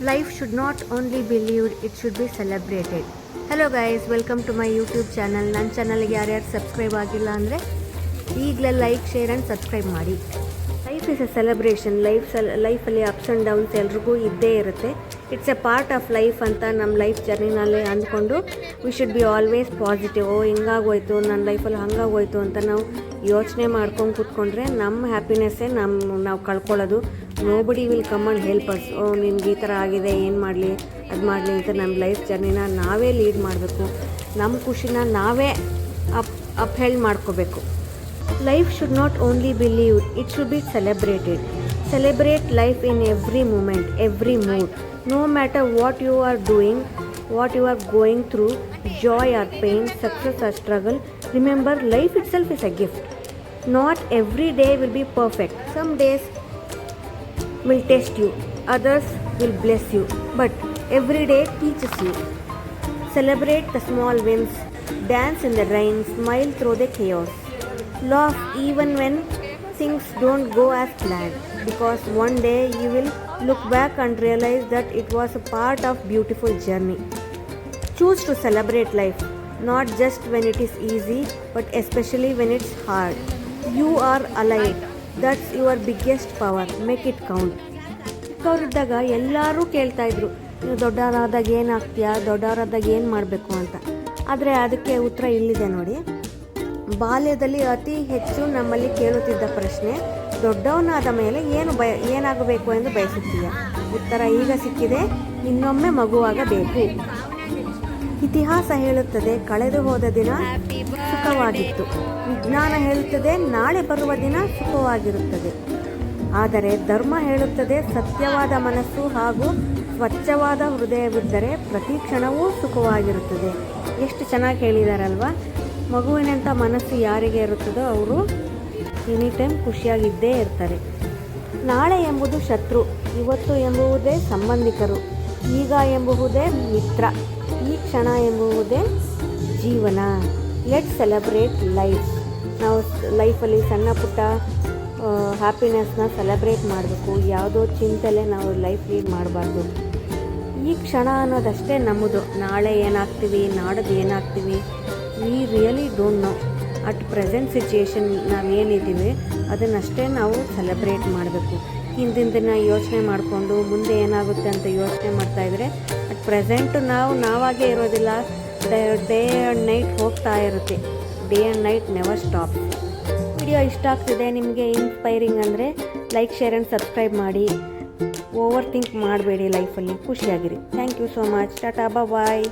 Life should not only be lived, it should be celebrated. Hello guys, welcome to my YouTube channel. ನನ್ನ ಚಾನಲ್ಗೆ ಯಾರ್ಯಾರು subscribe ಆಗಿಲ್ಲ ಅಂದರೆ ಈಗಲೇ ಲೈಕ್ ಶೇರ್ ಆ್ಯಂಡ್ ಸಬ್ಸ್ಕ್ರೈಬ್ ಮಾಡಿ. Life is a celebration. ಲೈಫಲ್ಲಿ ups and downs ಎಲ್ರಿಗೂ ಇದ್ದೇ ಇರುತ್ತೆ. It's a part of life ಅಂತ ನಮ್ಮ ಲೈಫ್ ಜರ್ನಿನಲ್ಲಿ ಅಂದ್ಕೊಂಡು we should be always positive. ಹಿಂಗಾಗೋಯ್ತು, ನನ್ನ ಲೈಫಲ್ಲಿ ಹಂಗಾಗೋಯ್ತು ಅಂತ ನಾವು ಯೋಚನೆ ಮಾಡ್ಕೊಂಡು ಕೂತ್ಕೊಂಡ್ರೆ ನಮ್ಮ ಹ್ಯಾಪಿನೆಸ್ಸೇ ನಾವು ಕಳ್ಕೊಳ್ಳೋದು. Nobody will come and help us. ನಿಮ್ಗೆ ಈ ಥರ ಆಗಿದೆ, ಏನು ಮಾಡಲಿ ಅದು ಮಾಡಲಿ ಅಂತ ನಮ್ಮ ಲೈಫ್ ಜರ್ನಿನ ನಾವೇ ಲೀಡ್ ಮಾಡಬೇಕು. ನಮ್ಮ ಖುಷಿನ ನಾವೇ ಅಪ್ಹೆಲ್ಡ್ ಮಾಡ್ಕೋಬೇಕು. Life should not only be lived, it should be celebrated. Celebrate life in every moment, every mood. No matter what you are doing, what you are going through, joy or pain, success or struggle, remember life itself is a gift. Not every day will be perfect. Some days will test you, others will bless you, but every day teaches you. Celebrate the small wins, dance in the rain, smile through the chaos. Laugh even when things don't go as planned, because one day you will look back and realize that it was a part of beautiful journey. Choose to celebrate life, not just when it is easy, but especially when it's hard. You are alive. That's your biggest power. Make it count. ಚಿಕ್ಕವರಿದ್ದಾಗ ಎಲ್ಲರೂ ಕೇಳ್ತಾಯಿದ್ರು, ನೀವು ದೊಡ್ಡವರಾದಾಗ ಏನಾಗ್ತೀಯಾ, ದೊಡ್ಡವರಾದಾಗ ಏನು ಮಾಡಬೇಕು ಅಂತ. ಆದರೆ ಅದಕ್ಕೆ ಉತ್ತರ ಇಲ್ಲಿದೆ ನೋಡಿ. ಬಾಲ್ಯದಲ್ಲಿ ಅತಿ ಹೆಚ್ಚು ನಮ್ಮಲ್ಲಿ ಕೇಳುತ್ತಿದ್ದ ಪ್ರಶ್ನೆ, ದೊಡ್ಡವನಾದ ಮೇಲೆ ಏನಾಗಬೇಕು ಎಂದು ಬಯಸುತ್ತೀಯ? ಉತ್ತರ ಈಗ ಸಿಕ್ಕಿದೆ, ಇನ್ನೊಮ್ಮೆ ಮಗುವಾಗಬೇಕು. ಇತಿಹಾಸ ಹೇಳುತ್ತದೆ ಕಳೆದು ಹೋದ ದಿನ ಸುಖವಾಗಿತ್ತು. ವಿಜ್ಞಾನ ಹೇಳುತ್ತದೆ ನಾಳೆ ಬರುವ ದಿನ ಸುಖವಾಗಿರುತ್ತದೆ. ಆದರೆ ಧರ್ಮ ಹೇಳುತ್ತದೆ ಸತ್ಯವಾದ ಮನಸ್ಸು ಹಾಗೂ ಸ್ವಚ್ಛವಾದ ಹೃದಯವಿದ್ದರೆ ಪ್ರತಿ ಕ್ಷಣವೂ ಸುಖವಾಗಿರುತ್ತದೆ. ಎಷ್ಟು ಚೆನ್ನಾಗಿ ಹೇಳಿದಾರಲ್ವಾ. ಮಗುವಿನಂಥ ಮನಸ್ಸು ಯಾರಿಗೆ ಇರುತ್ತದೋ ಅವರು ಎನಿ ಟೈಮ್ ಖುಷಿಯಾಗಿದ್ದೇ ಇರ್ತಾರೆ. ನಾಳೆ ಎಂಬುದು ಶತ್ರು, ಇವತ್ತು ಎಂಬುವುದೇ ಸಂಬಂಧಿಕರು, ಈಗ ಎಂಬುವುದೇ ಮಿತ್ರ, ಈ ಕ್ಷಣ ಎಂಬುವುದೇ ಜೀವನ. Let celebrate life. ನಾವು ಲೈಫಲ್ಲಿ ಸಣ್ಣ ಪುಟ್ಟ ಹ್ಯಾಪಿನೆಸ್ನ ಸೆಲೆಬ್ರೇಟ್ ಮಾಡಬೇಕು. ಯಾವುದೋ ಚಿಂತೆಲೆ ನಾವು ಲೈಫ್ ಲೀಡ್ ಮಾಡಬಾರ್ದು. ಈ ಕ್ಷಣ ಅನ್ನೋದಷ್ಟೇ ನಮ್ಮದು. ನಾಳೆ ಏನಾಗ್ತೀವಿ, ನಾಡದು ಏನಾಗ್ತೀವಿ, we really don't know. At present situation ನಾವೇನಿದ್ದೀವಿ ಅದನ್ನಷ್ಟೇ ನಾವು ಸೆಲೆಬ್ರೇಟ್ ಮಾಡಬೇಕು. ಹಿಂದಿನ ದಿನ ಯೋಚನೆ ಮಾಡಿಕೊಂಡು ಮುಂದೆ ಏನಾಗುತ್ತೆ ಅಂತ ಯೋಚನೆ ಮಾಡ್ತಾಯಿದ್ರೆ ಅಟ್ ಪ್ರೆಸೆಂಟು ನಾವಾಗೇ ಇರೋದಿಲ್ಲ. ಡೇ ಆ್ಯಂಡ್ ನೈಟ್ ಹೋಗ್ತಾ ಇರುತ್ತೆ. Day and night never stop. Video ಇಷ್ಟ ಆಗ್ತಿದೆ, ನಿಮಗೆ ಇನ್ಸ್ಪೈರಿಂಗ್ ಅಂದರೆ ಲೈಕ್ ಶೇರ್ ಆ್ಯಂಡ್ ಸಬ್ಸ್ಕ್ರೈಬ್ ಮಾಡಿ. ಓವರ್ ಥಿಂಕ್ ಮಾಡಬೇಡಿ. ಲೈಫಲ್ಲಿ ಖುಷಿಯಾಗಿರಿ. Thank you so much. Tata, bye.